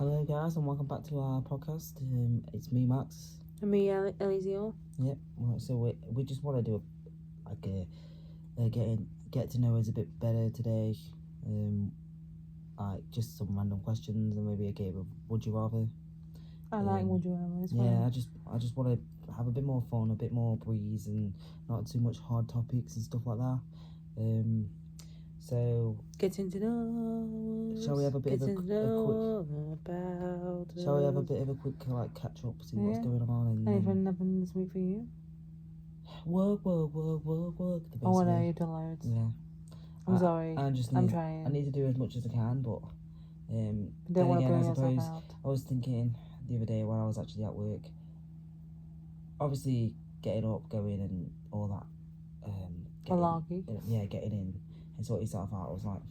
Hello guys and welcome back to our podcast. It's me, Max. And me, Eliseo. Yep. So we just want to do get to know us a bit better today. Like just some random questions and maybe a game of Would You Rather. I like Would You Rather. It's Yeah, fun. I just want to have a bit more fun, a bit more breeze, and not too much hard topics and stuff like that. So Getting to know. Shall we have a bit of a quick? About Shall we have a bit of a quick catch up, see what's going on? And anything happened this week for you? Work. Oh, I know you've done loads. Yeah. I'm sorry. I'm trying. I need to do as much as I can, but don't want to bring yourself out. I was thinking the other day when I was actually at work. Obviously, getting up, going, and all that. Getting in and sort yourself out. I was like,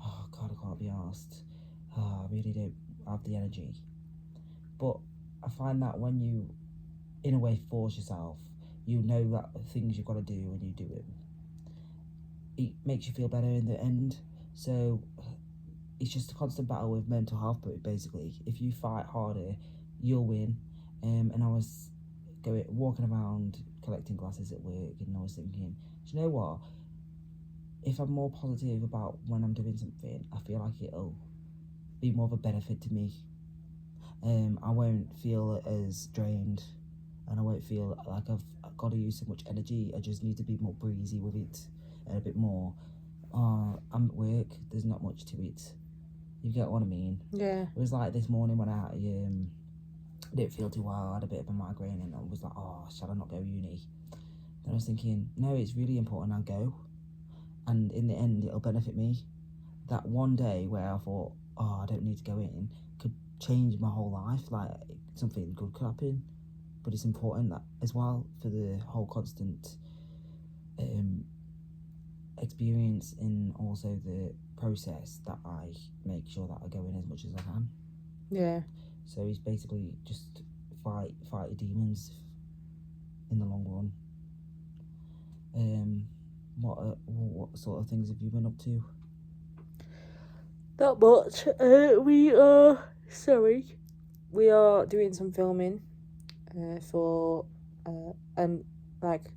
oh God, I can't be arsed. I really don't have the energy. But I find that when you, in a way, force yourself, you know that the things you've got to do and you do it. It makes you feel better in the end. So it's just a constant battle with mental health, but basically, if you fight harder, you'll win. And I was walking around collecting glasses at work, and I was thinking, do you know what? If I'm more positive about when I'm doing something, I feel like it'll be more of a benefit to me. I won't feel as drained, and I won't feel like I've got to use so much energy. I just need to be more breezy with it, and a bit more. I'm at work. There's not much to it. You get what I mean? Yeah. It was like this morning when I didn't feel too well. I had a bit of a migraine, and I was like, oh, shall I not go uni? Then I was thinking, no, it's really important I go, and in the end, it'll benefit me. That one day where I thought, oh, I don't need to go in, could change my whole life. Like something good could happen, but it's important that as well for the whole constant experience and also the process that I make sure that I go in as much as I can. Yeah. So it's basically just fight your demons in the long run. What sort of things have you been up to? Not much. We are doing some filming for like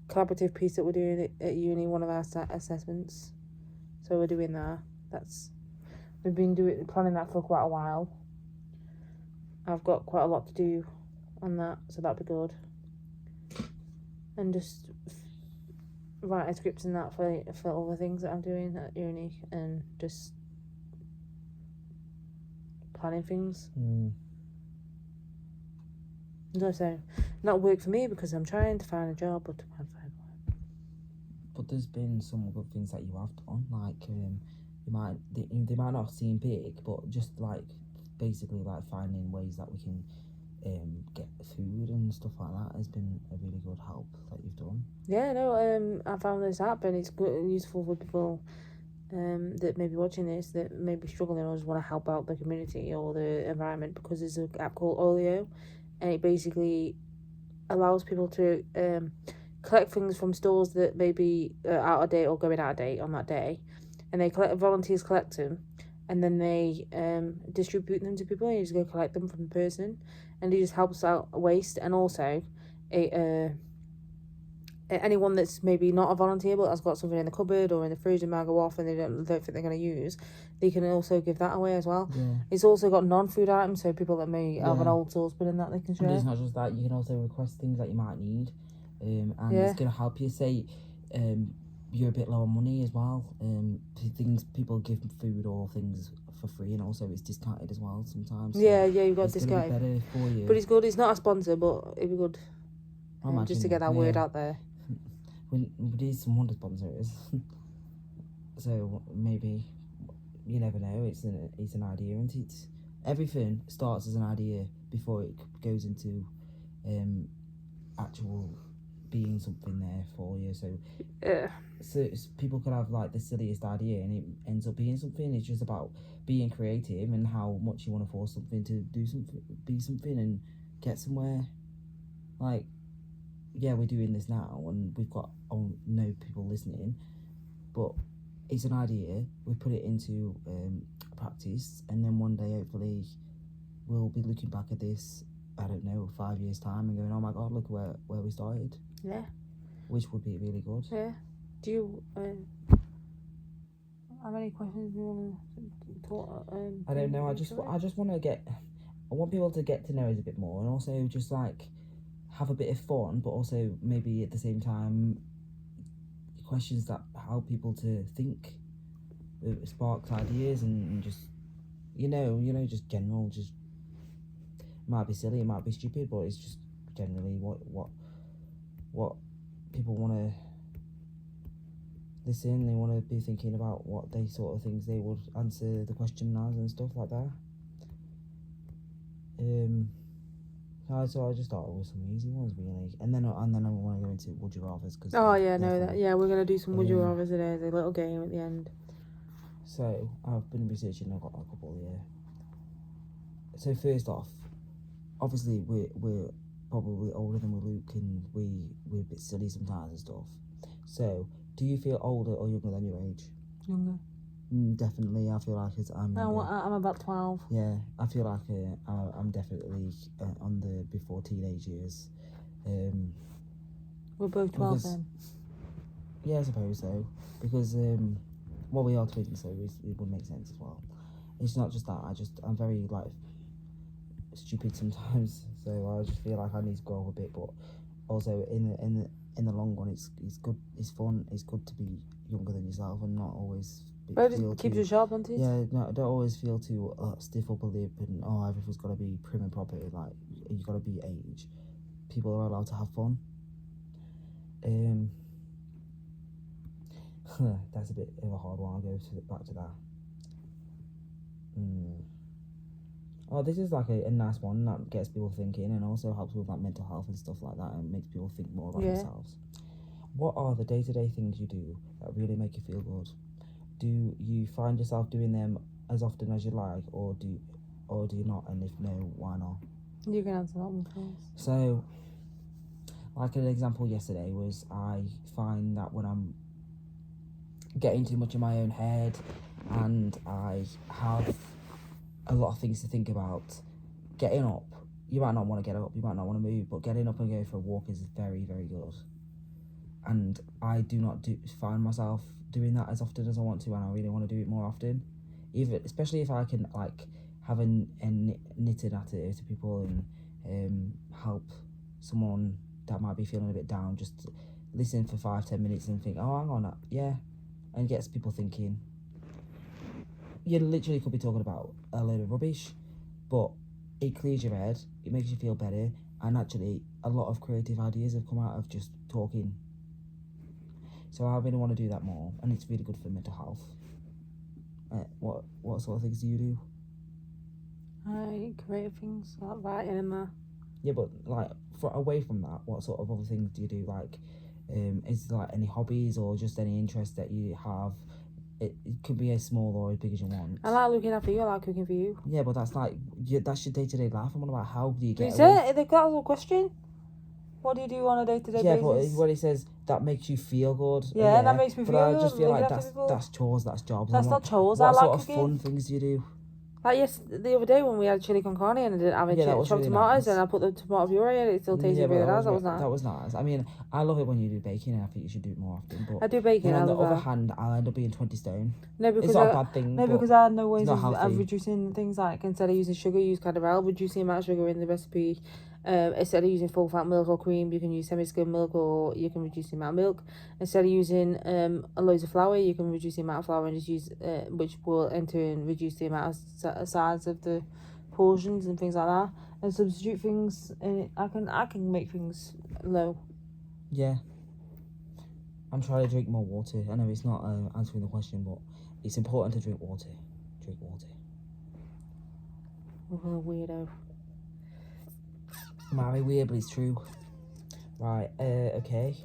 collaborative piece that we're doing at uni, one of our assessments. So we're doing that. We've been planning that for quite a while. I've got quite a lot to do on that, so that'd be good. And just writing scripts and that for all the things that I'm doing at uni, and just planning things. So not work for me because I'm trying to find a job, but I can't find one. But there's been some good things that you have done, like they might not seem big, but just like basically like finding ways that we can get food and stuff like that has been a really good help that you've done. Yeah, no, I found this app and it's good and useful for people that may be watching this that may be struggling or just want to help out the community or the environment, because there's an app called Olio, and it basically allows people to collect things from stores that may be out of date or going out of date on that day, and volunteers collect them, and then they distribute them to people, and you just go collect them from the person, and it just helps out waste. And also anyone that's maybe not a volunteer but has got something in the cupboard or in the fridge and might go off and they don't think they're going to use, they can also give that away as well. Yeah. It's also got non-food items, so people that may have an old saucepan and that they can share. And it's not just that, you can also request things that you might need, and it's going to help you. Say you're a bit low on money as well, things people give food or things for free, and also it's discounted as well sometimes. So you've got discounted. It's better for you. But it's good. It's not a sponsor, but it'd be good just to get that word out there. We need someone to sponsor us. So maybe, you never know. It's an idea, and it's everything starts as an idea before it goes into actual being something there for you. So people could have like the silliest idea and it ends up being something. It's just about being creative and how much you want to force something to do something, be something, and get somewhere. Like, yeah, we're doing this now and we've got no people listening, but it's an idea. We put it into practice, and then one day hopefully we'll be looking back at this, I don't know, 5 years time and going, oh my god, look where we started. Yeah. Which would be really good. Yeah. Do you have any questions you want to talk? I don't know. I just want to get. I want people to get to know us a bit more, and also just like have a bit of fun, but also maybe at the same time questions that help people to think, it sparks ideas, and just just general, just might be silly, it might be stupid, but it's just generally what people want to listen. They want to be thinking about what they sort of things they would answer the question as and stuff like that. So I just thought it was some easy ones really, and then I want to go into would you rather's because we're gonna do some would you rather today as a little game at the end. So I've been researching. I've got a couple here. So first off, obviously we're probably older than we're Luke, and we're a bit silly sometimes and stuff. So do you feel older or younger than your age? Younger. Definitely, I feel like I'm about 12. Yeah, I feel like I'm definitely on the before teenage years. We're both 12 then. Yeah, I suppose so. Because we are twins, so it would make sense as well. It's not just that. I'm very like stupid sometimes, so I just feel like I need to grow up a bit. But also in the long run, it's good. It's fun. It's good to be younger than yourself and not always. But it keeps you sharp, doesn't it? Yeah, no, don't always feel too stiff upper lip and everything's got to be prim and proper. Like you got to be age. People are allowed to have fun. That's a bit of a hard one. I'll go back to that. Oh, this is like a nice one that gets people thinking and also helps with like mental health and stuff like that and makes people think more about themselves. What are the day-to-day things you do that really make you feel good? Do you find yourself doing them as often as you like, or do you not? And if no, why not? You can answer that one first. So, like an example yesterday was I find that when I'm getting too much in my own head and I have a lot of things to think about, getting up, you might not want to get up, you might not want to move, but getting up and going for a walk is very, very good. And I do not find myself doing that as often as I want to, and I really want to do it more often. Especially if I can like have a knitted attitude to people and help someone that might be feeling a bit down. Just listen for 5-10 minutes and think, oh, hang on, and gets people thinking. You literally could be talking about a load of rubbish, but it clears your head, it makes you feel better, and actually a lot of creative ideas have come out of just talking. So I really want to do that more, and it's really good for mental health. What sort of things do you do? I create things like writing and that. Yeah, but like away from that, what sort of other things do you do? Like, is there like any hobbies or just any interest that you have? It could be as small or as big as you want. I like looking after you. I like cooking for you. Yeah, but that's like that's your day-to-day life. I'm on about how do you get? Is it? That was a question. What do you do on a day-to-day basis? Yeah, but when he says that makes you feel good. Yeah, that makes me feel good. But I just feel like that's chores, that's jobs. That's not chores. What I like sort cooking. of fun things do you do? Like the other day when we had chili con carne and I didn't have chopped really tomatoes and I put the tomato puree in, it still tasted really nice. That was nice. That was nice. I mean, I love it when you do baking, and I think you should do it more often. But I do baking. On the other hand, I'll end up being 20 stone. No, because it's not a bad thing. No, because I know ways of reducing things. Like instead of using sugar, use caramel. Reduce the amount of sugar in the recipe. Instead of using full fat milk or cream, you can use semi-skimmed milk, or you can reduce the amount of milk. Instead of using loads of flour, you can reduce the amount of flour and just use which will in turn reduce the amount of size of the portions and things like that, and substitute things. And I can make things low. Yeah, I'm trying to drink more water. I know it's not answering the question, but it's important to drink water. Drink water. What a weirdo. Might be weird, but it's true. Right, okay.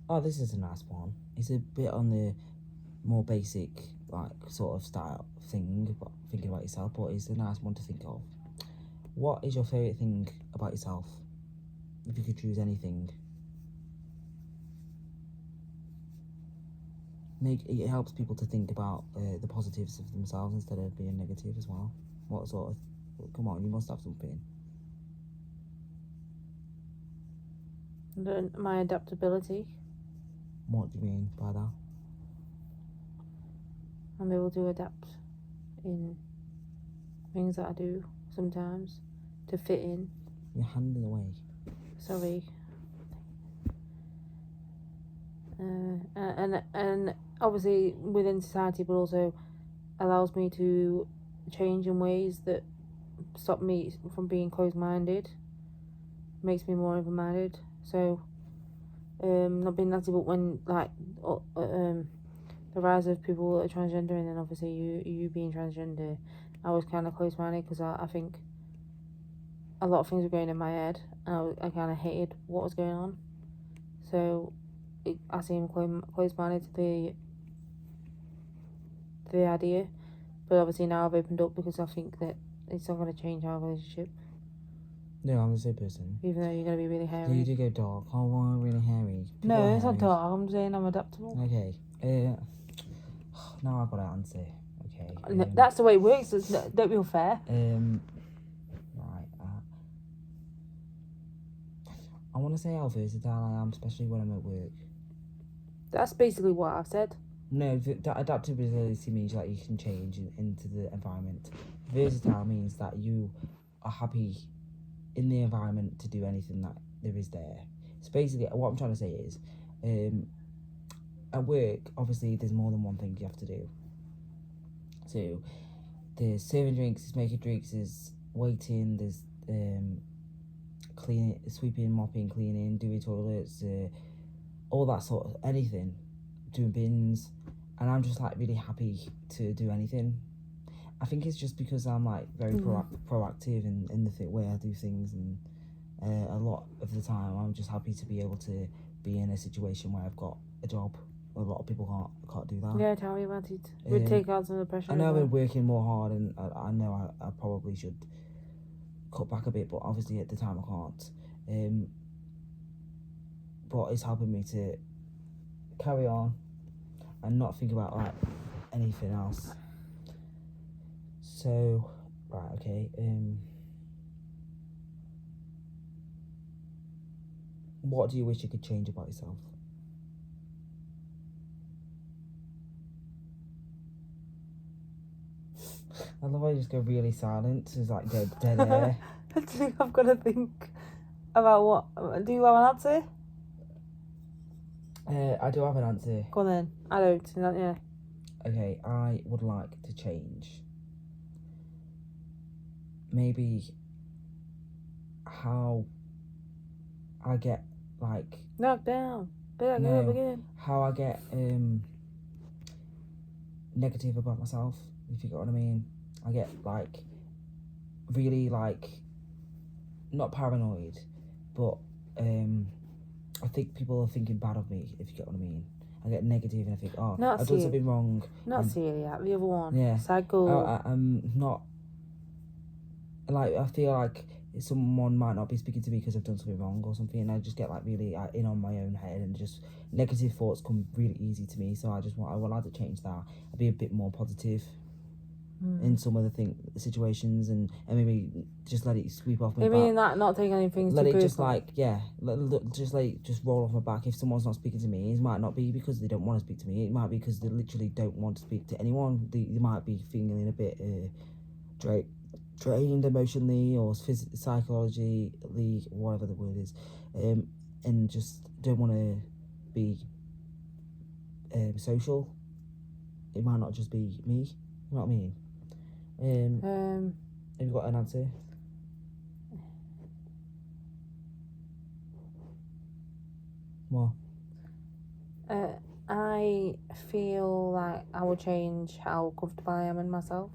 Oh, this is a nice one. It's a bit on the more basic, like, sort of style thing, but thinking about yourself, but it's a nice one to think of. What is your favourite thing about yourself? If you could choose anything. it helps people to think about the positives of themselves instead of being negative as well. What sort of? Come on, you must have something. My adaptability. What do you mean by that? I'm able to adapt in things that I do sometimes to fit in. Your hand in the way. Sorry. And obviously within society, but also allows me to change in ways that stop me from being closed-minded. Makes me more open-minded. So, not being nasty, but when the rise of people that are transgender, and then obviously you being transgender, I was kind of close-minded because I think a lot of things were going in my head, and I kind of hated what was going on. So I seem close-minded to the idea, but obviously now I've opened up because I think that it's not going to change our relationship. No, I'm the same person. Even though you're going to be really hairy. You do go dark. Oh, I'm really hairy. No, it's not dark. I'm saying I'm adaptable. Okay. Now I've got to answer. Okay. That's the way it works. Don't be unfair. Right. I want to say how versatile I am, especially when I'm at work. That's basically what I've said. No, adaptability means that you can change into the environment. Versatile means that you are happy in the environment to do anything that there is there. So basically, what I'm trying to say is, at work, obviously, there's more than one thing you have to do. So, there's serving drinks, there's making drinks, there's waiting, there's cleaning, sweeping, mopping, cleaning, doing toilets, all that sort of anything, doing bins, and I'm just like really happy to do anything. I think it's just because I'm like very proactive in the way I do things, and a lot of the time I'm just happy to be able to be in a situation where I've got a job. A lot of people can't do that. Yeah, tell me about it. Would take out some of the pressure. I know I've been working more hard, and I know I probably should cut back a bit, but obviously at the time I can't. But it's helping me to carry on and not think about like anything else. So, right, okay. What do you wish you could change about yourself? I love how you just go really silent. It's like dead air. I think I've got to think about what. Do you have an answer? I do have an answer. Go on then. I don't. Yeah. Okay, I would like to change maybe how I get like knocked down. How I get negative about myself, if you get what I mean. I get like really like not paranoid, but I think people are thinking bad of me, if you get what I mean. I get negative and I think, I've done something wrong. Not celiac, the other one. Yeah. Psycho. I'm not, like, I feel like someone might not be speaking to me because I've done something wrong or something, and I just get like really in on my own head, and just negative thoughts come really easy to me. So I would like to change that. I'd be a bit more positive in some of the situations, and maybe just let it sweep off my back. Maybe not take anything let too it personal. just like just roll off my back. If someone's not speaking to me, it might not be because they don't want to speak to me. It might be because they literally don't want to speak to anyone. They might be feeling a bit drained emotionally or psychologically, whatever the word is, and just don't want to be social. It might not just be me. You know what I mean? Have you got an answer? What? I feel like I will change how comfortable I am in myself.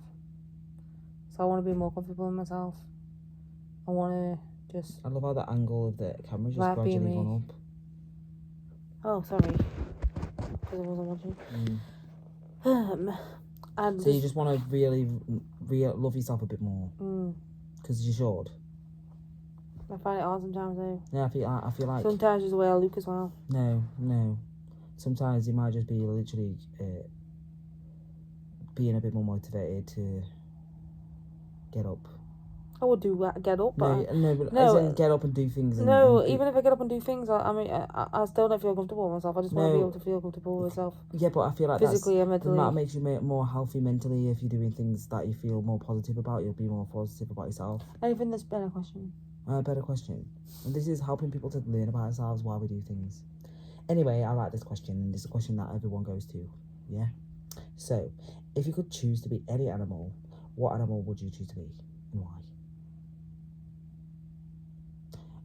So I want to be more comfortable in myself. I want to just... I love how the angle of the camera's just gradually gone up. Oh, sorry. Because I wasn't watching. So you just want to really love yourself a bit more? Because you should. I find it hard sometimes though. Yeah, I feel like... Sometimes there's the way I look as well. No. sometimes it might just be literally being a bit more motivated to get up. I would do that, get up, but As in get up and do things. Even if I get up and do things, I still don't feel comfortable with myself. I just want to be able to feel comfortable with myself. Yeah, but I feel like physically and mentally. That makes you more healthy mentally. If you're doing things that you feel more positive about, you'll be more positive about yourself. Anything that's better question. Better question. And this is helping people to learn about themselves while we do things. Anyway, I like this question. This is a question that everyone goes to. Yeah. So, if you could choose to be any animal, what animal would you choose to be and why?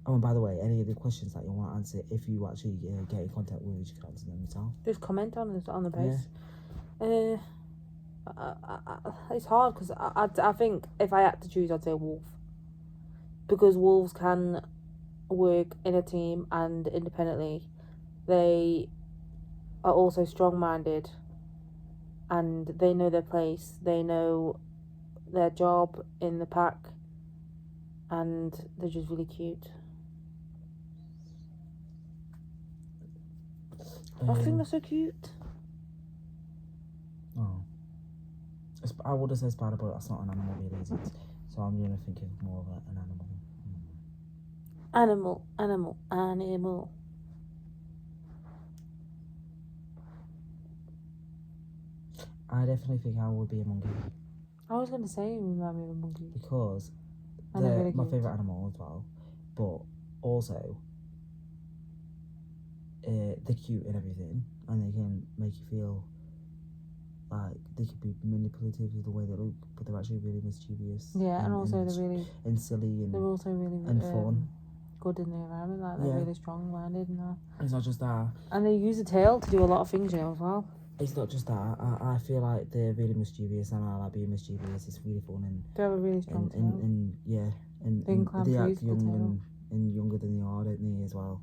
Oh, and by the way, any of the questions that you want to answer, if you actually get in contact with us, you can answer them yourself. Just comment on the post. Yeah. It's hard because I think if I had to choose, I'd say wolf. Because wolves can work in a team and independently. They are also strong-minded and they know their place. They know their job in the pack and they're just really cute. I think they're so cute. Oh. I would have said spider, but that's not an animal really, is it? So I'm going to think of more of an animal. Animal. I definitely think I would be a monkey. I was going to say you remind me of a monkey. Because they're my favourite animal as well. But also, they're cute and everything. And they can make you feel like they could be manipulative with the way they look. But they're actually really mischievous. Yeah, and also they're really... And silly and... They're also really... And fun. Good in the environment. Like, they're really strong-minded and that. It's not just that. And they use the tail to do a lot of things, as well. It's not just that. I feel like they're really mischievous, and I like being mischievous. It's really fun, and they have a really strong tail. And they act young and younger than they are, don't they, as well?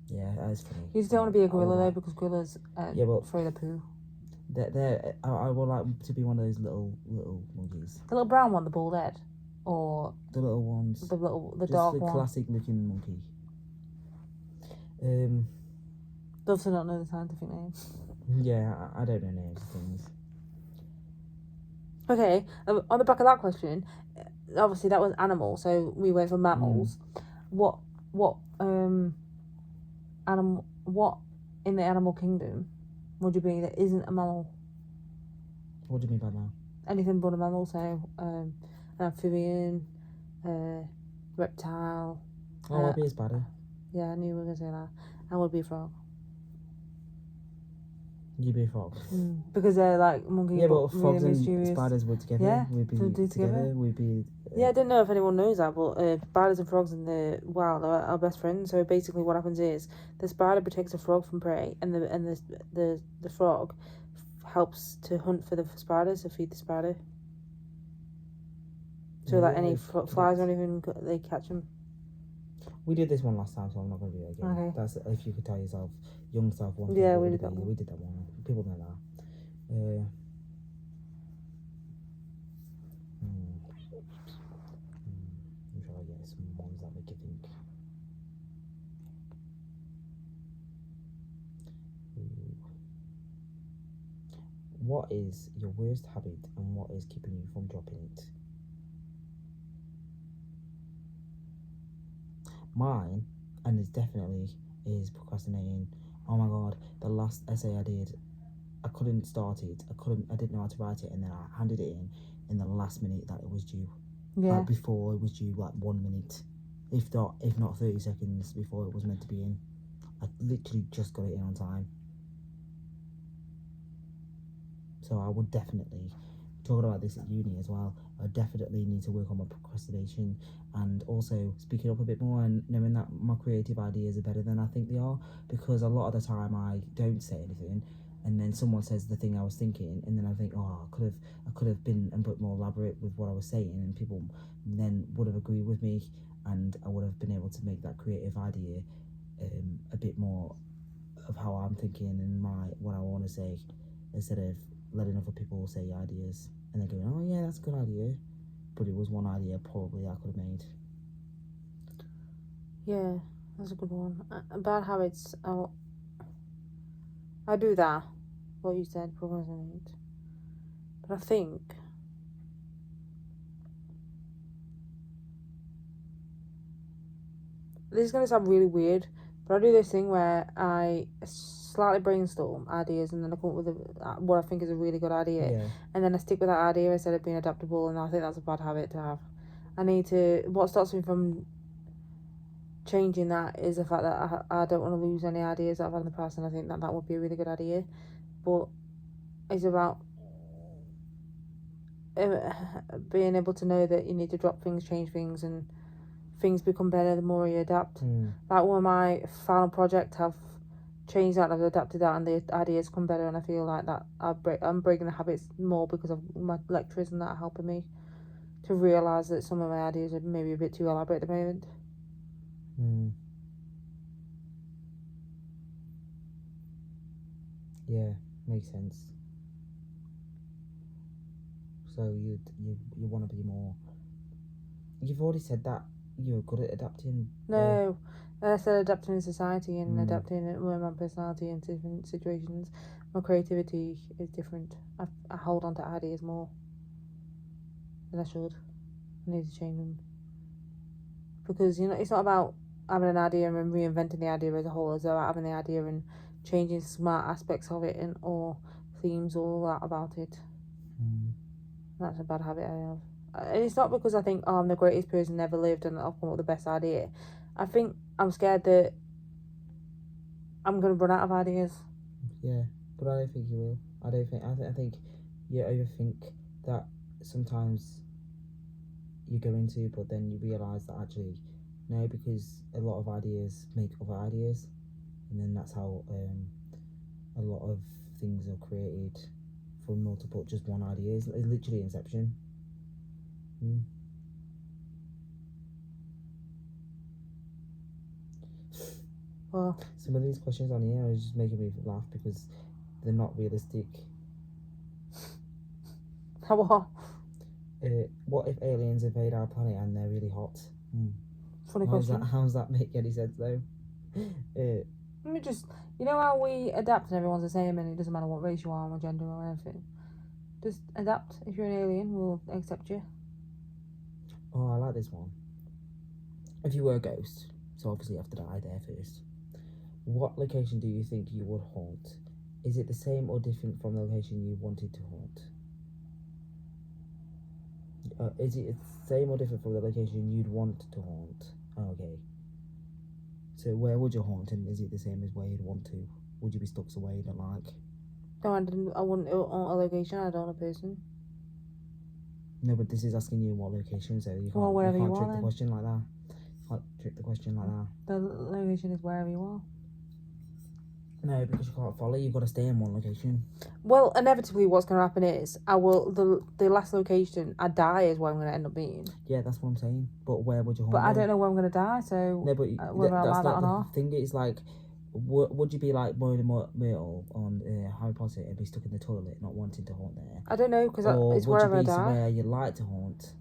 Yeah, that's funny. You just don't want to be a gorilla though, because gorillas throw their poo. I would like to be one of those little monkeys. The little brown one, the bald head, or the little ones. The Just dark one. the classic looking monkey. Love to not know the scientific name. Yeah, I don't know names of things. Okay, on the back of that question, obviously that was animal, so we went for mammals. What animal? What in the animal kingdom would you be that isn't a mammal? What do you mean by that? Anything but a mammal, so an amphibian, reptile. Oh, I'd be a spider. Yeah, I knew you were gonna say that. I would be a frog. You'd be a frog. Because they're like monkeys. Yeah, but frogs really and spiders would together. Yeah, we'd be together. We'd be. Yeah, I didn't know if anyone knows that, but spiders and frogs in the wild are best friends. So basically, what happens is the spider protects the frog from prey, and the frog helps to hunt for the spiders to feed the spider. So that any flies or anything, they catch them. We did this one last time, so I'm not going to do it again. Okay. That's if you could tell yourself, young self one. Yeah, we did that one. We did that one. People know that. I'm trying to get some ones that make you think. What is your worst habit, and what is keeping you from dropping it? Mine, and it's definitely, is procrastinating. Oh my god, the last essay I did, I couldn't start it. I didn't know how to write it, and then I handed it in the last minute that it was due. Yeah. Like before it was due, like 1 minute, if not 30 seconds before it was meant to be in. I literally just got it in on time. So I would definitely, talking about this at uni as well, I definitely need to work on my procrastination, and also speaking up a bit more and knowing that my creative ideas are better than I think they are, because a lot of the time I don't say anything, and then someone says the thing I was thinking, and then I think, oh, I could have been a bit more elaborate with what I was saying, and people then would have agreed with me, and I would have been able to make that creative idea a bit more of how I'm thinking and what I want to say, instead of letting other people say ideas and then going, oh yeah, that's a good idea, but it was one idea probably I could have made. Yeah, that's a good one. Bad habits. I do that. What you said, procrastinate. But I think this is gonna sound really weird, but I do this thing where I slightly brainstorm ideas and then I come up with what I think is a really good idea, Yeah. and then I stick with that idea instead of being adaptable. And I think that's a bad habit to have. I need to. What stops me from changing that is the fact that I don't want to lose any ideas that I've had in the past, and I think that that would be a really good idea. But it's about being able to know that you need to drop things, change things, and things become better the more you adapt. Like when my final project, I've changed that, I've adapted that, and the ideas come better, and I feel like that I'm breaking the habits more because of my lecturers and that are helping me to realise that some of my ideas are maybe a bit too elaborate at the moment. Yeah, makes sense. So you want to be more. You've already said that you're good at adapting. No, I said adapting in society and adapting my personality in different situations. My creativity is different. I hold on to ideas more than I should. I need to change them because it's not about having an idea and reinventing the idea as a whole. It's about having the idea and changing smart aspects of it and or themes, all that about it. That's a bad habit I have. And it's not because I think, I'm the greatest person ever lived and I'll come up with the best idea. I think I'm scared that I'm going to run out of ideas. Yeah, but I don't think you will. I think you overthink that sometimes you go into, but then you realise that actually, no, because a lot of ideas make other ideas, and then that's how a lot of things are created from multiple, just one idea. It's literally Inception. Well, some of these questions on here are just making me laugh because they're not realistic. What? What if aliens invade our planet and they're really hot? Funny question. How's that make any sense though? Let me just, how we adapt and everyone's the same and it doesn't matter what race you are or gender or anything. Just adapt. If you're an alien, we'll accept you. Oh, I like this one. If you were a ghost, so obviously you have to die there first, what location do you think you would haunt? Is it the same or different from the location you wanted to haunt? Is it the same or different from the location you'd want to haunt? Oh, okay. So where would you haunt, and is it the same as where you'd want to? Would you be stuck somewhere you don't like? No, I wouldn't haunt a location. I don't want a person. No, but this is asking you what location, so you can't, wherever you can't you trick are, the question like that. You can't trick the question like that. The location is wherever you are. No, because you can't follow. You've got to stay in one location. Well, inevitably, what's going to happen is I will the last location I die is where I'm going to end up being. Yeah, that's what I'm saying. But where would you haunt? But I don't know where I'm going to die, so no, but whether I like that or not. The thing is, like, would you be like Myrtle on Harry Potter and be stuck in the toilet, not wanting to haunt there? I don't know because it's would wherever you be I die. somewhere you like to haunt?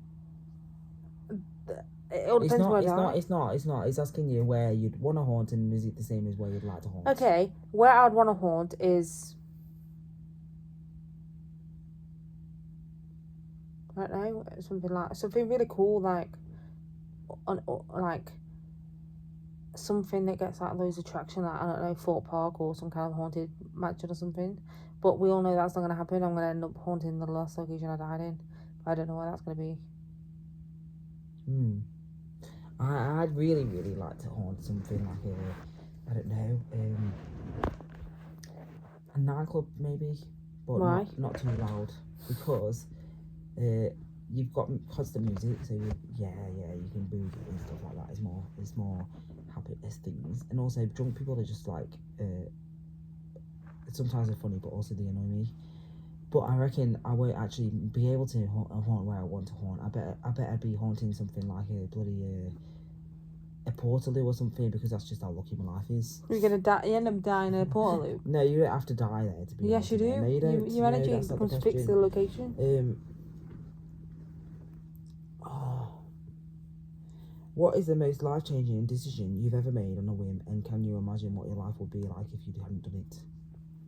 It all depends where I die. It's not. It's asking you where you'd want to haunt, and is it the same as where you'd like to haunt? Okay, where I'd want to haunt is, I don't know, something really cool, like something that gets like loads of traction, like I don't know, Fort Park or some kind of haunted mansion or something. But we all know that's not going to happen. I'm going to end up haunting the last location I died in. I don't know where that's going to be. I'd really, really like to haunt something like I don't know, a nightclub maybe, but Why? not too loud, because you've got constant music, so you can boogie and stuff like that. It's more happy as things, and also drunk people are just like sometimes they're funny, but also they annoy me. But I reckon I won't actually be able to haunt where I want to haunt. I bet I'd be haunting something like a bloody a Portaloo or something, because that's just how lucky my life is. You're gonna die. You end up dying in a Portaloo. No, you don't have to die there to be. Yes, you do. No, you don't. Your energy becomes fixed to the location. What is the most life-changing decision you've ever made on a whim, and can you imagine what your life would be like if you hadn't done it?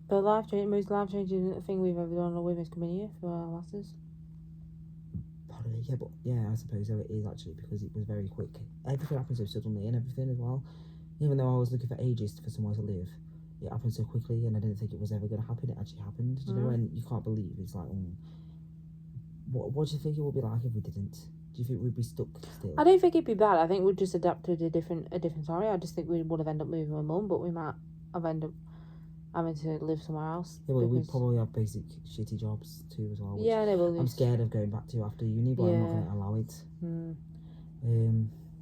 The most life-changing thing we've ever done on a whim is coming here for our masters. Probably, yeah, but yeah, I suppose so it is actually, because it was very quick. Everything happened so suddenly and everything as well. Even though I was looking for ages for somewhere to live, it happened so quickly, and I didn't think it was ever going to happen. It actually happened. Do you know when you can't believe it's like, what do you think it would be like if we didn't? Do you think we'd be stuck still? I don't think it'd be bad. I think we'd just adapt to a different scenario. I just think we would have ended up moving with Mum, but we might have ended up having to live somewhere else. Yeah, well, we'd probably have basic shitty jobs too as well. Yeah, no, I'm scared of going back to after uni, but I'm not going to allow it.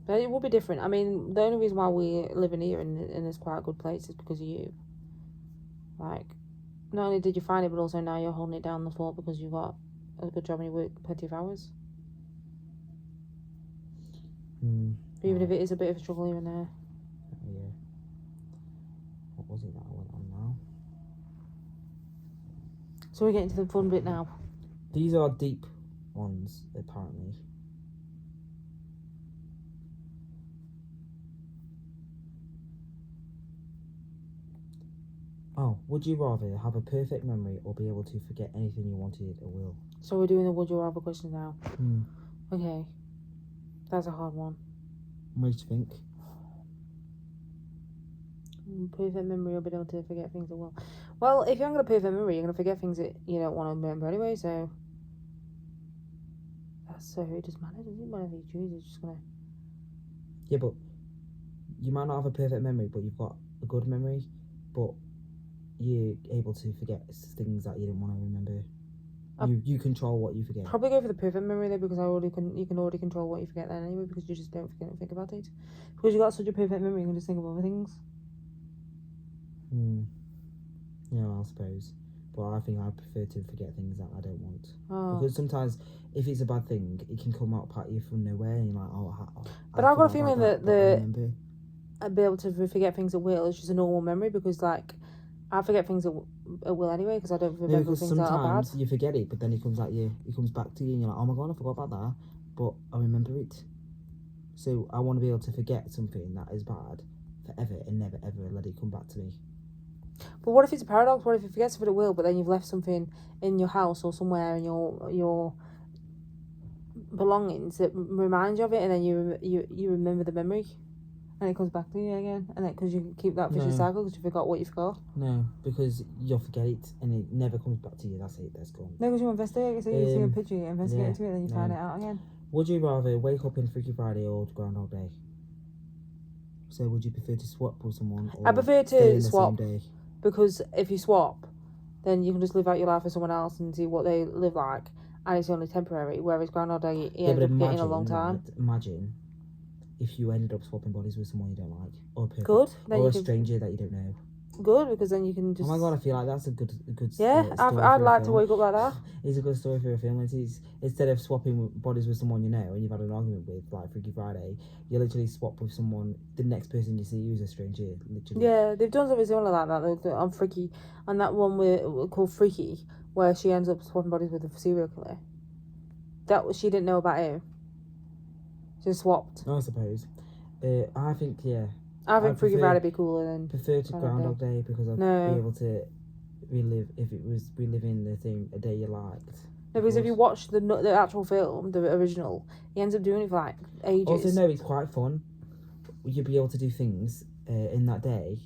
But it would be different. I mean, the only reason why we're living here in this quite a good place is because of you. Like, not only did you find it, but also now you're holding it down the fort because you've got a good job and you work plenty of hours. Even if it is a bit of a struggle here and there. Yeah. What was it that I went on now? So we're getting to the fun bit now. These are deep ones, apparently. Oh, would you rather have a perfect memory or be able to forget anything you wanted or will? So we're doing the would you rather question now. Okay. That's a hard one. What do you think? Perfect memory or be able to forget things at will. Well, if you haven't got a perfect memory, you're going to forget things that you don't want to remember anyway, so... It doesn't matter, does it? Whatever you choose, it's just going to... Yeah, but you might not have a perfect memory, but you've got a good memory, but you're able to forget things that you didn't want to remember. You control what you forget. Probably go for the perfect memory though, because you can already control what you forget then anyway, because you just don't think about it. Because you got such a perfect memory, you can just think of other things. Yeah, I suppose. But I think I prefer to forget things that I don't want. Because sometimes, if it's a bad thing, it can come out at you from nowhere, and you're like, But I've got a feeling that I'd be able to forget things at will is just a normal memory, because like I forget things at will anyway, because I don't remember things that are bad. Sometimes you forget it, but then it comes back to you, and you're like, oh my god, I forgot about that, but I remember it. So I want to be able to forget something that is bad forever and never ever let it come back to me. But what if it's a paradox? What if you forget something at will, but then you've left something in your house or somewhere in your belongings that remind you of it, and then you remember the memory, and it comes back to you again, and then because you keep that vicious cycle because you forgot what you forgot. No, because you'll forget it and it never comes back to you. That's it. That's gone. No, because you investigate. So you see a picture, you investigate into it, then you find it out again. Would you rather wake up in Freaky Friday or Groundhog Day? So would you prefer to swap with someone? Or I prefer to swap. The same day? Because if you swap, then you can just live out your life with someone else and see what they live like, and it's only temporary. Whereas Groundhog Day, you end up getting a long time. Right, imagine if you ended up swapping bodies with someone you don't like, or a stranger that you don't know. Good, because then you can just... Oh my god, I feel like that's a good yeah, I'd like to wake up like that. It's a good story for a film. Instead of swapping bodies with someone you know and you've had an argument with, like Freaky Friday, you literally swap with someone, the next person you see who's a stranger, literally. Yeah, they've done something similar like that on Freaky, and that one called Freaky, where she ends up swapping bodies with a serial killer. She didn't know about him. She swapped. I suppose. I think, yeah. I think Freaky Friday would be cooler than... prefer to Groundhog Day because I'd be able to relive, if it was reliving the thing, a day you liked. No, because if you watch the actual film, the original, he ends up doing it for like ages. Also, no, it's quite fun. You'll be able to do things in that day.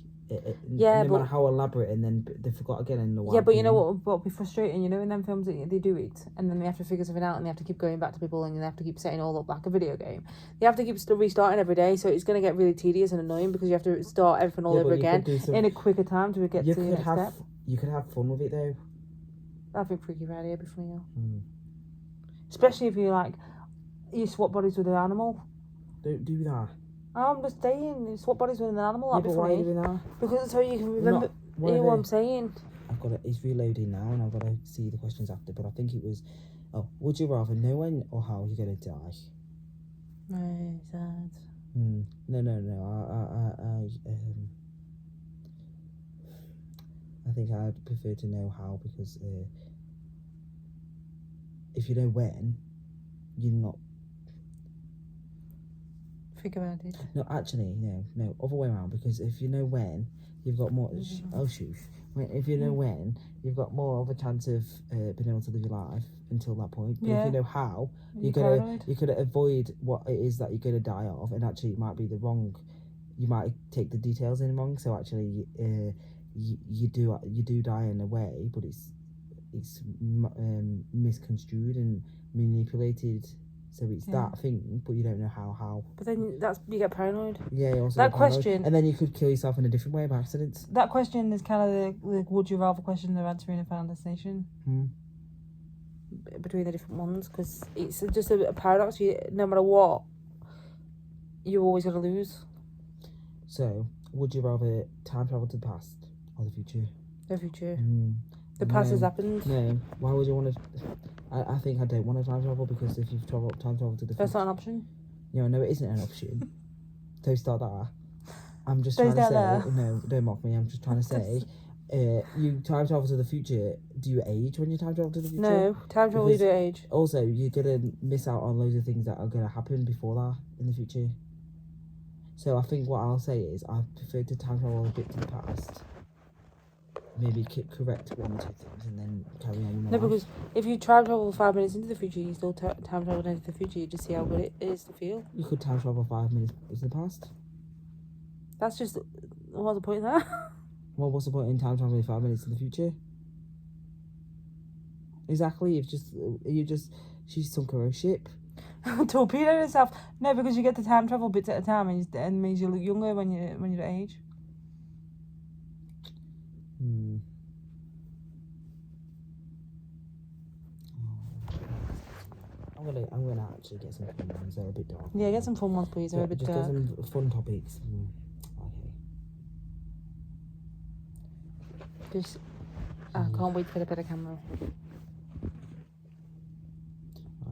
No matter how elaborate, and then they forgot again in the one. Yeah, but you know what would be frustrating? You know, in them films they do it, and then they have to figure something out, and they have to keep going back to people, and they have to keep setting it all up like a video game. They have to keep restarting every day, so it's going to get really tedious and annoying because you have to start everything all over again in a quicker time to get to the next step. You could have fun with it though. I think Freaky Friday would be funny, especially if you swap bodies with an animal. Don't do that. I'm just saying, you swap bodies with an animal, that'd be funny. Why are you doing that? Because it's how you can remember. Hear what I'm saying? It's reloading now, and I've got to see the questions after. But I think it was, would you rather know when or how you're gonna die? Right, sad. No. I think I'd prefer to know how, because if you know when, you're not Think about it. No, actually, no, other way around. Because if you know when, you've got more. If you know when, you've got more of a chance of being able to live your life until that point. But if you know how, you're gonna avoid what it is that you're gonna die of, and actually it might be the wrong. You might take the details in wrong. So actually, you do die in a way, but it's misconstrued and manipulated. So it's that thing, but you don't know how. But then you get paranoid. Yeah, you also that get paranoid. question, and then you could kill yourself in a different way by accident. That question is kind of the would you rather question they're answering in Final Destination. Between the different ones, because it's just a paradox. No matter what, you're always gonna lose. So, would you rather time travel to the past or the future? The future. The past has happened. No. Why would you want to? I think I don't want to time travel, because if you've time travel to the future, that's not an option. No, it isn't an option. Don't start that. I'm just trying to say. No, don't mock me. I'm just trying to say. You time travel to the future. Do you age when you time travel to the future? No, time travel you don't age. Also, you're gonna miss out on loads of things that are gonna happen before that in the future. So I think what I'll say is I prefer to time travel a bit to the past. Maybe correct one or two things and then carry on with my life. Because if you time travel 5 minutes into the future, you still time travel into the future. You just see how good it is to feel. You could time travel 5 minutes into the past. That's just what's the point in that? Well, what's the point in time traveling 5 minutes in the future? Exactly. She's sunk her own ship. Torpedoed herself. No, because you get the time travel bits at a time, and it means you look younger when you're at age. I'm gonna actually get some fun ones. They're a bit dark. Yeah, get some fun ones, please. They're a bit dark. Just get some fun topics. Okay. I can't wait for the better camera.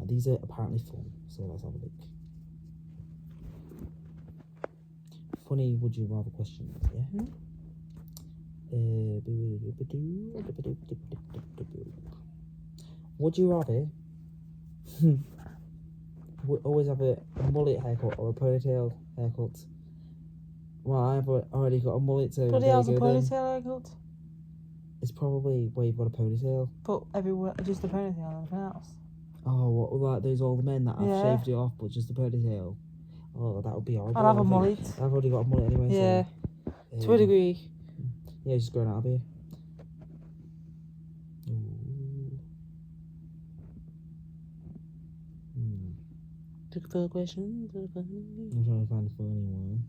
These are apparently fun, so let's have a look. Funny would you rather questions, yeah? Would you rather always have a mullet haircut or a ponytail haircut? Well, I've already got a mullet, so Bloody hell's a ponytail haircut? It's probably where you've got a ponytail. But everywhere, just a ponytail and nothing else. Oh, what, like those older men that have shaved it off, but just a ponytail. Oh, that would be horrible. I'll have a mullet. I've already got a mullet anyway. Yeah, so, to a degree. Yeah, just growing out of here. Look for the question. I'm trying to find a funny one.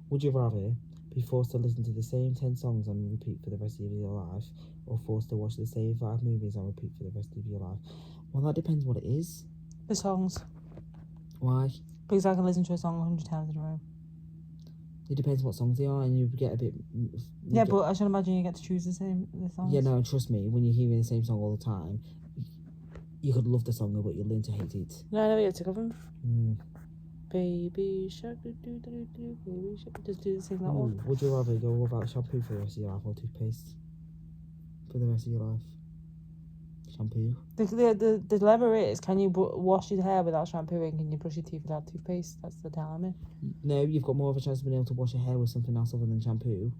Would you rather be forced to listen to the same 10 songs on repeat for the rest of your life, or forced to watch the same 5 movies on repeat for the rest of your life? Well, that depends what it is. The songs. Why? Because I can listen to a song 100 times in a row. It depends what songs they are, and you get a bit... But I should imagine you get to choose the songs. Yeah, no, trust me, when you're hearing the same song all the time, you could love the song, but you'll learn to hate it. No, I never get sick of them. Baby shark, baby shark. Just do the same that one. Would you rather go without shampoo for the rest of your life or toothpaste for the rest of your life? Shampoo. The dilemma is, can you wash your hair without shampoo, and can you brush your teeth without toothpaste? That's the dilemma. No, you've got more of a chance of being able to wash your hair with something else other than shampoo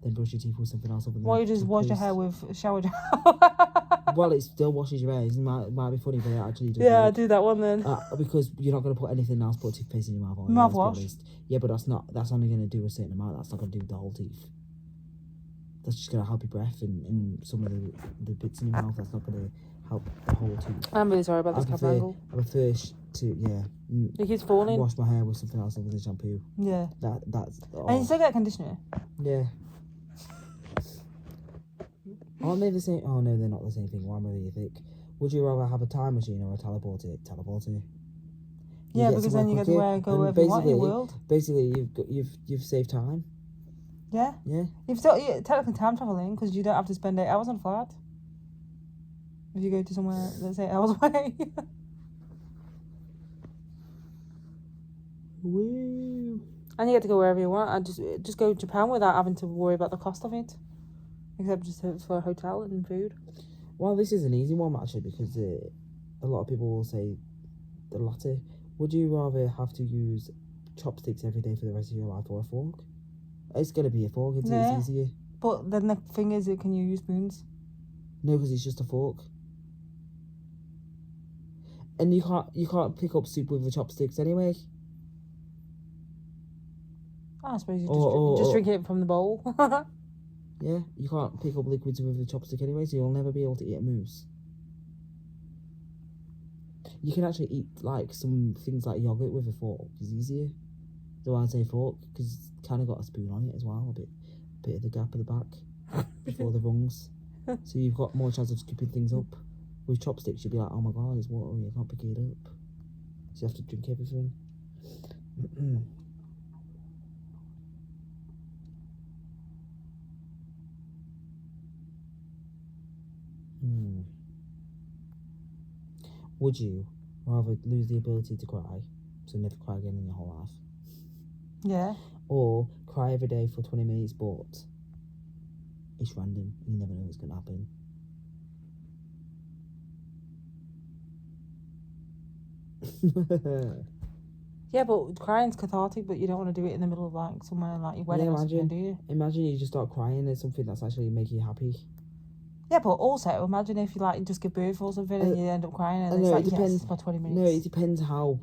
than brush your teeth with something else other than Why you just wash your hair with shower gel? Well, it still washes your hair. It might be funny, but it actually does. Yeah, do that one then. Because you're not going to put anything else but toothpaste in your mouth. Mouthwash. Yeah, but that's only going to do a certain amount. That's not going to do the whole teeth. That's just going to help your breath and some of the bits in your mouth. That's not going to help the whole tooth. I'm really sorry about this camera angle. I prefer to It keeps falling. Wash my hair with something else other than shampoo. Yeah. That's. Oh. And you still get conditioner. Yeah. Aren't they the same? Oh no, they're not the same thing. Why am I really thick? Would you rather have a time machine or a teleporter? Teleporter. Yeah, because then you get to go wherever you want in the world. Basically, you've saved time. Yeah. Yeah. You've technically time traveling because you don't have to spend 8 hours on a flight. If you go to somewhere that's 8 hours away. Woo. And you get to go wherever you want. And just go to Japan without having to worry about the cost of it. Except just for a hotel and food. Well, this is an easy one actually because a lot of people will say the latter. Would you rather have to use chopsticks every day for the rest of your life or a fork? It's gonna be a fork. It's easier. But then the thing is, can you use spoons? No, because it's just a fork. And you can't pick up soup with the chopsticks anyway. I suppose you just drink it from the bowl. Yeah, you can't pick up liquids with a chopstick anyway, so you'll never be able to eat a mousse. You can actually eat like some things like yogurt with a fork. It's easier. So I'd say fork because it's kind of got a spoon on it as well, a bit of the gap at the back before the rungs. So you've got more chance of scooping things up. With chopsticks, you'll be like, oh my god, it's water, you can't pick it up. So you have to drink everything. Would you rather lose the ability to cry, so never cry again in your whole life? Yeah. Or cry every day for 20 minutes, but it's random. You never know what's going to happen. Yeah, but crying's cathartic, but you don't want to do it in the middle of like somewhere like your wedding or something, do you? Imagine you just start crying at something that's actually making you happy. Yeah, but also imagine if you like just give birth or something and you end up crying and it's like, it depends, yes, for 20 minutes. No, it depends how.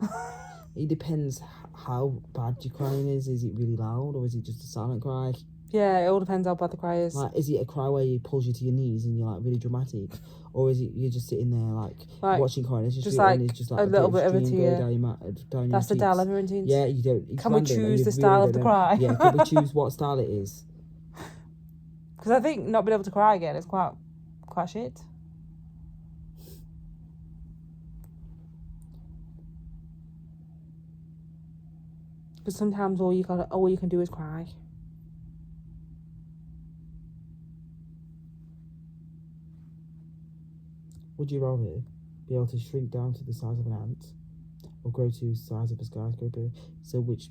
It depends how bad your crying is. Is it really loud or is it just a silent cry? Yeah, it all depends how bad the cry is. Like, is it a cry where you pulls you to your knees and you're like really dramatic, or is it you're just sitting there like watching Coronation Street like, and it's just like a little bit of a tear down that's the dilemma, isn't it? Yeah, you don't. Can we choose the style of the cry? Yeah, can we choose what style it is? Because I think not being able to cry again is quite shit. Because sometimes all you can do is cry. Would you rather be able to shrink down to the size of an ant or grow to the size of a skyscraper? So which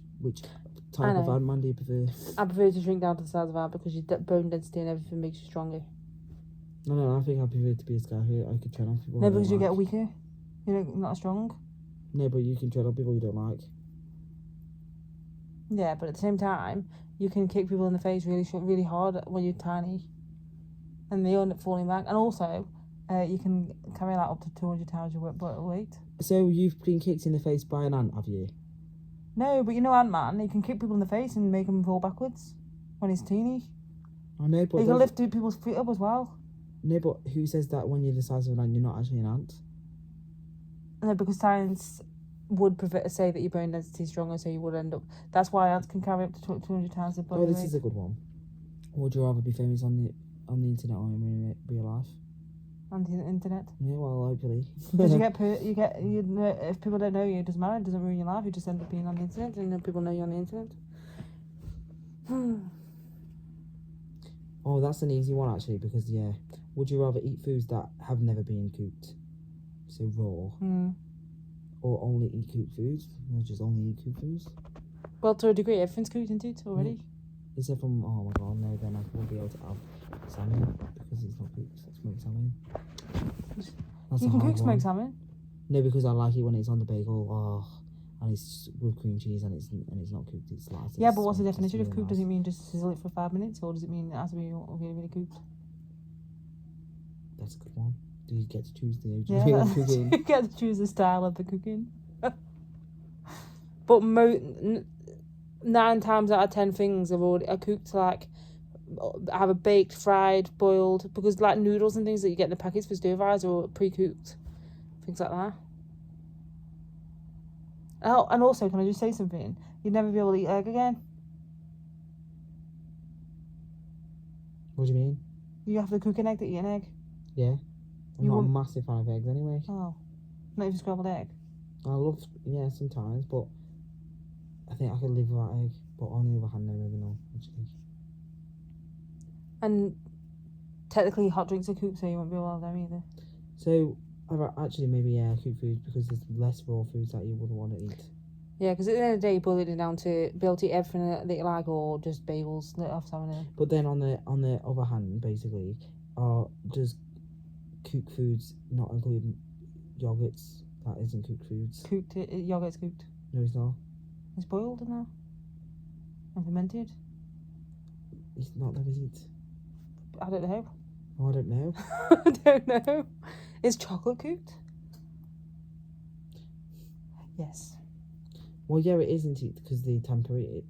type of ant-man do you prefer? I prefer to shrink down to the size of an ant because your bone density and everything makes you stronger. No, I think I prefer to be a skyscraper. I could tread on people. No, because you get weaker. You're not as strong. No, but you can tread on people you don't like. Yeah, but at the same time, you can kick people in the face really hard when you're tiny, and they end up falling back. And also, you can carry that up to 200 times your weight. So you've been kicked in the face by an ant, have you? No, but you know Ant-Man, he can kick people in the face and make them fall backwards when he's teeny. I know, but he can lift people's feet up as well. No, but who says that when you're the size of an ant, you're not actually an ant? No, because science would say that your bone density is stronger, so you would end up. That's why ants can carry up to 200 times their body weight. Oh, this is a good one. Would you rather be famous on the internet or in real life? On the internet. Yeah, well, hopefully. Because if people don't know you, it doesn't matter. It doesn't ruin your life. You just end up being on the internet, and then people know you on the internet. Oh, that's an easy one actually, because would you rather eat foods that have never been cooked, so raw, or only eat cooked foods? Or just only eat cooked foods? Well, to a degree, everything's cooked, isn't it, already? Except from, oh my god, no, then I won't be able to have salmon because it's not cooked. Smoked salmon. You can cook smoked salmon. No, because I like it when it's on the bagel. And it's with cream cheese and it's not cooked. It's like yeah, but what's the definition of cooked? Does it mean just sizzle it for 5 minutes, or does it mean it has to be really, really cooked? That's a good one. Do you get to choose the cooking? You get to choose the style of the cooking. But 9 times out of 10 things are cooked, like have a baked, fried, boiled, because like noodles and things that you get in the packets for stir fries are pre-cooked, things like that. Oh, and also, can I just say something? You'd never be able to eat egg again. What do you mean? You have to cook an egg to eat an egg. Yeah. I'm not a massive fan of eggs anyway. Oh. Not even scrambled egg? I love, sometimes, but I think I could live without egg. But on the other hand, no, maybe not, actually. And technically hot drinks are cooked, so you won't be able to have them either. So, actually, maybe, cooked foods, because there's less raw foods that you would want to eat. Yeah, because at the end of the day, you boil it down to be able to eat everything that you like, or just bagels that have salmon in it. But then on the other hand, basically, does cooked foods, not including yogurts. That isn't cooked foods. Yogurt's cooked. No, it's not. It's boiled in there. And fermented. It's not, though, is it? I don't know. Oh, I don't know. I don't know. Is chocolate cooked? Yes. Well, yeah, it isn't it? Because they temper it.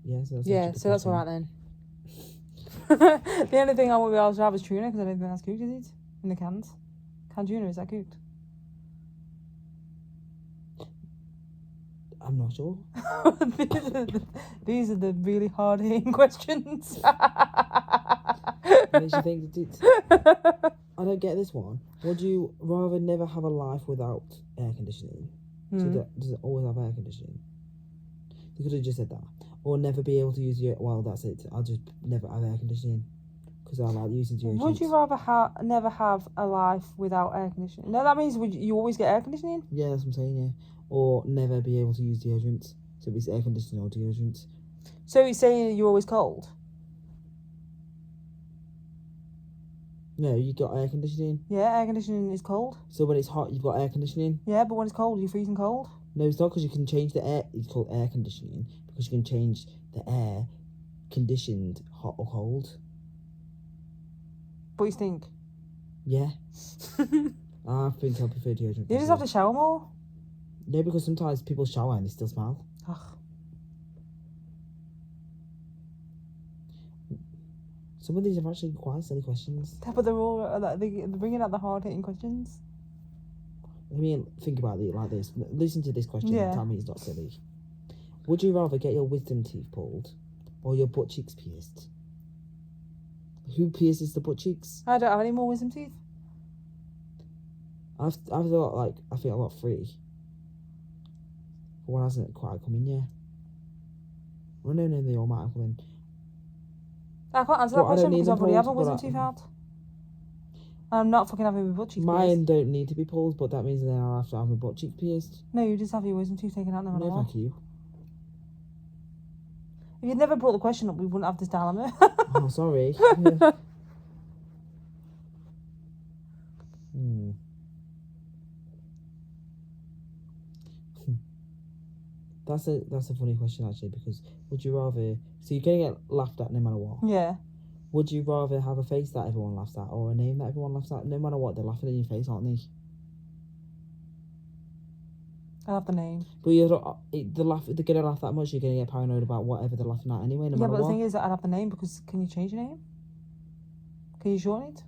Yeah, so that's Yeah, so that's alright then. The only thing I won't be able to have is tuna because I don't think that's cooked, is it? In the cans. Canned tuna, is that cooked? I'm not sure. These are the really hard-hitting questions. Makes you think that it's... I don't get this one. Would you rather never have a life without air conditioning? So does it always have air conditioning? You could have just said that. Or never be able to use your... Well, that's it. I'll just never have air conditioning. Because I like using deodorant. Would you rather never have a life without air conditioning? No, that means would you always get air conditioning? Yeah, that's what I'm saying, yeah. Or never be able to use deodorant. So it's air conditioning or deodorant. So you're saying you're always cold? No, you got air conditioning. Yeah, air conditioning is cold. So when it's hot, you've got air conditioning. Yeah, but when it's cold, you're freezing cold. No, it's not, because you can change the air. It's called air conditioning because you can change the air conditioned hot or cold. But you stink. Yeah. I think I prefer deodorant. You just have to shower more. No, because sometimes people shower and they still smell. Ugh. Some of these are actually quite silly questions. But they're all they're bringing out the hard-hitting questions. I mean, think about it like this. Listen to this question Yeah. and tell me it's not silly. Would you rather get your wisdom teeth pulled or your butt cheeks pierced? Who pierces the butt cheeks? I don't have any more wisdom teeth. I've got like, I think I've got 3. But one hasn't quite come in yet. Well, no, they all might have come in. I can't answer that But I don't question need because them I've already had my pulled, wisdom but teeth out. I'm not fucking having my butt cheeks Mine pierced. don't need to be pulled, but that means then I'll have to have my butt cheeks pierced. No, you just have your wisdom teeth taken out no matter No, what. thank you. If you'd never brought the question up, we wouldn't have this dilemma. Oh, sorry. Yeah. That's a funny question actually, because would you rather... So you're going to get laughed at no matter what. Yeah. Would you rather have a face that everyone laughs at or a name that everyone laughs at? No matter what, they're laughing in your face, aren't they? I'll have the name. But they're going to laugh that much, you're going to get paranoid about whatever they're laughing at anyway, no matter Yeah, but what. the thing is that I'd have the name because can you change your name? Can you shorten it?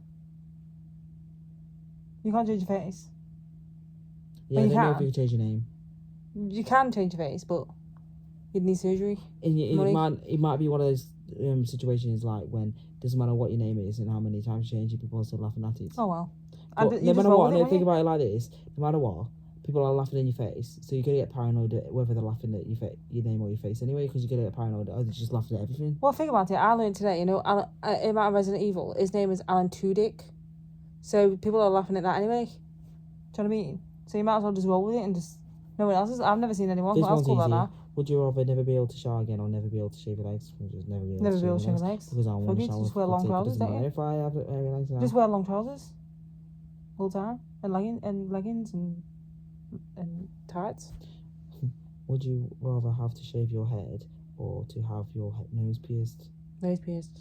You can't change your face. Yeah, Well, I you don't know if can. you can change your name. You can change your face, but you'd need surgery. It might be one of those situations like when doesn't matter what your name is and how many times you change it, people are still laughing at it. Oh well. But no matter what, think about it like this: no matter what, people are laughing in your face, so you're gonna get paranoid at whether they're laughing at your name or your face anyway, because you're gonna get paranoid. Oh, they're just laughing at everything. Well, think about it. I learned today. You know, in my Resident Evil, his name is Alan Tudyk, so people are laughing at that anyway. Do you know what I mean? So you might as well just roll with it and just no one else's. I've never seen anyone else call that that. Would you rather never be able to shower again or never be able to shave your legs? Just never be able to shave your legs. Because I want to shower. Just wear long trousers, don't you? If I have hairy legs now. Just wear long trousers all the time and leggings and tights. Would you rather have to shave your head or to have your nose pierced? Nose pierced.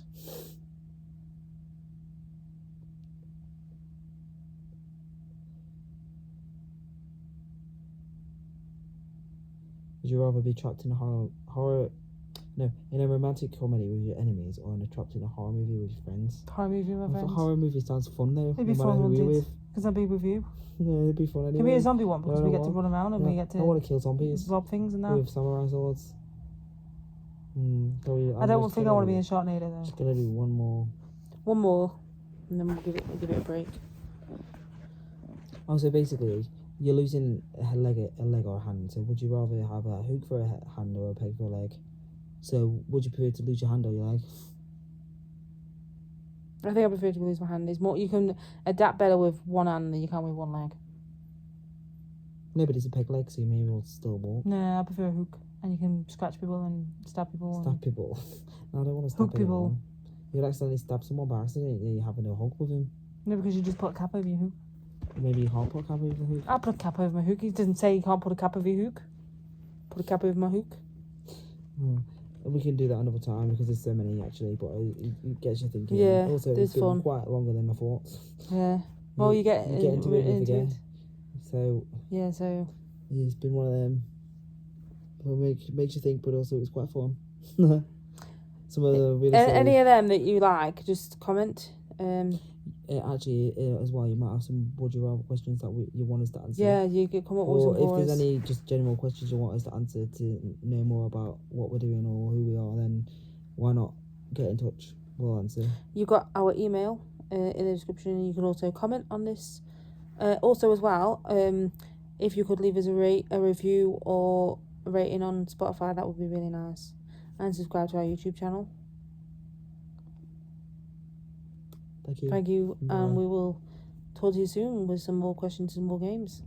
Would you rather be trapped in in a romantic comedy with your enemies or trapped in a horror movie with your friends? Horror movie with my friends. Horror movie sounds fun though. It'd be fun, wouldn't it? Because I'd be with you. Yeah, it'd be fun anyway. It could be a zombie one because we get to run around and we get to... I want to kill zombies. Rob things and that. With samurai swords. I don't think I want to be in Sharknado though. Just gonna do one more. One more. And then we'll give it a break. Oh, so basically, you're losing a leg or a hand. So would you rather have a hook for a hand or a peg for a leg? So would you prefer to lose your hand or your leg? I think I prefer to lose my hand. It's more, you can adapt better with one hand than you can with one leg. No, but it's a peg leg, so you may well still walk. No, I prefer a hook. And you can scratch people and stab people. Stab people? No, I don't want to stab Hook people. You'd accidentally stab someone by accident and you're having a hug with him. No, because you just put a cap over your hook. Maybe you can't put a cap over the hook. I'll put a cap over my hook. It doesn't say you can't put a cap over your hook. Put a cap over my hook. Oh. We can do that another time because there's so many actually, but it gets you thinking. Yeah, Also, it's been fun. quite longer than I thought. Yeah. Well, you get into it and you forget. So yeah, so it's been one of them. Well, makes you think, but also it's quite fun. Some of the really any of them that you like, just comment. Actually, as well, you might have some would you rather questions that you want us to answer. Yeah, you could come up with some. Or if there's any just general questions you want us to answer to know more about what we're doing or who we are, then why not get in touch? We'll answer. You got our email in the description, and you can also comment on this. Also, as well, if you could leave us a review or a rating on Spotify, that would be really nice. And subscribe to our YouTube channel. Thank you. Thank you, Bye. and we will talk to you soon with some more questions and more games.